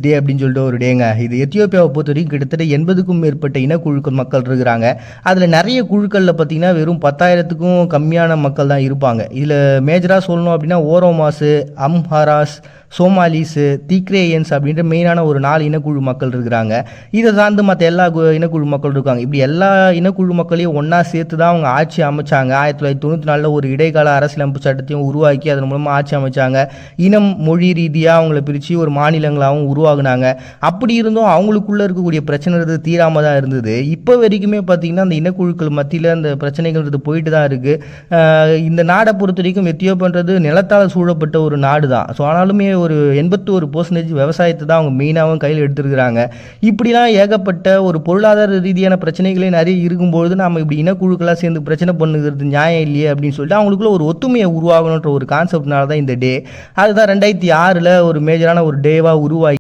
டே அப்படின்னு சொல்லிட்டு ஒரு டேங்க. இது எத்தியோப்பியாவை பொறுத்த வரைக்கும் கிட்டத்தட்ட 80க்கும் மேற்பட்ட இனக்குழுக்கள் மக்கள் இருக்கிறாங்க. அதில் நிறைய குழுக்களில் பார்த்தீங்கன்னா வெறும் 10,000க்கும் கம்மியான மக்கள் தான் இருப்பாங்க. இதில் மேஜராக சொல்லணும் அப்படின்னா ஓரோமாஸு, அம்ஹாராஸ், சோமாலிஸு, தீக்ரேயன்ஸ் அப்படின்ற மெயினான ஒரு 4 இனக்குழு மக்கள் இருக்கிறாங்க. இதை சார்ந்து மற்ற எல்லா இனக்குழு மக்கள் இருக்காங்க. இப்படி எல்லா இனக்குழு மக்களையும் ஒன்றா சேர்த்து தான் அவங்க ஆட்சி அமைச்சாங்க. 1994 ஒரு இடைக்கால அரசியலமைப்பு சட்டத்தையும் உருவாக்கி அதன் மூலமாக ஆட்சி அமைச்சாங்க. இனம் மொழி ரீதியாக அவங்கள பிரித்து ஒரு மாநிலங்களாகவும் உருவாகுனாங்க. அப்படி இருந்தும் அவங்களுக்குள்ளே இருக்கக்கூடிய பிரச்சனைன்றது தீராமல் தான் இருந்தது. இப்போ வரைக்குமே பார்த்தீங்கன்னா அந்த இனக்குழுக்கள் மத்தியில் அந்த பிரச்சனைகள்ன்றது போயிட்டு தான் இருக்குது. இந்த நாடை பொறுத்த வரைக்கும் எத்தியோப்பியான்றது நிலத்தால் சூழப்பட்ட ஒரு நாடு தான். ஸோ ஆனாலுமே ஒரு 81% விவசாயத்தை தான் அவங்க மெயினாகவும் கையில் எடுத்துருக்கிறாங்க. இப்படிலாம் ஏகப்பட்ட ஒரு பொருளாதார ரீதியான பிரச்சனைகளே நிறைய இருக்கும்பொழுது நம்ம இப்படி இனக்குழுக்களாக சேர்ந்து பிரச்சனை பண்ணுகிறது நியாயம் இல்லையே அப்படின்னு சொல்லிட்டு அவங்களுக்குள்ள ஒரு ஒத்துமையை உருவாகணுன்ற ஒரு கான்செப்ட்னால தான் இந்த டே. அதுதான் 2006 ஒரு மேஜரான ஒரு டேவாக உருவாகி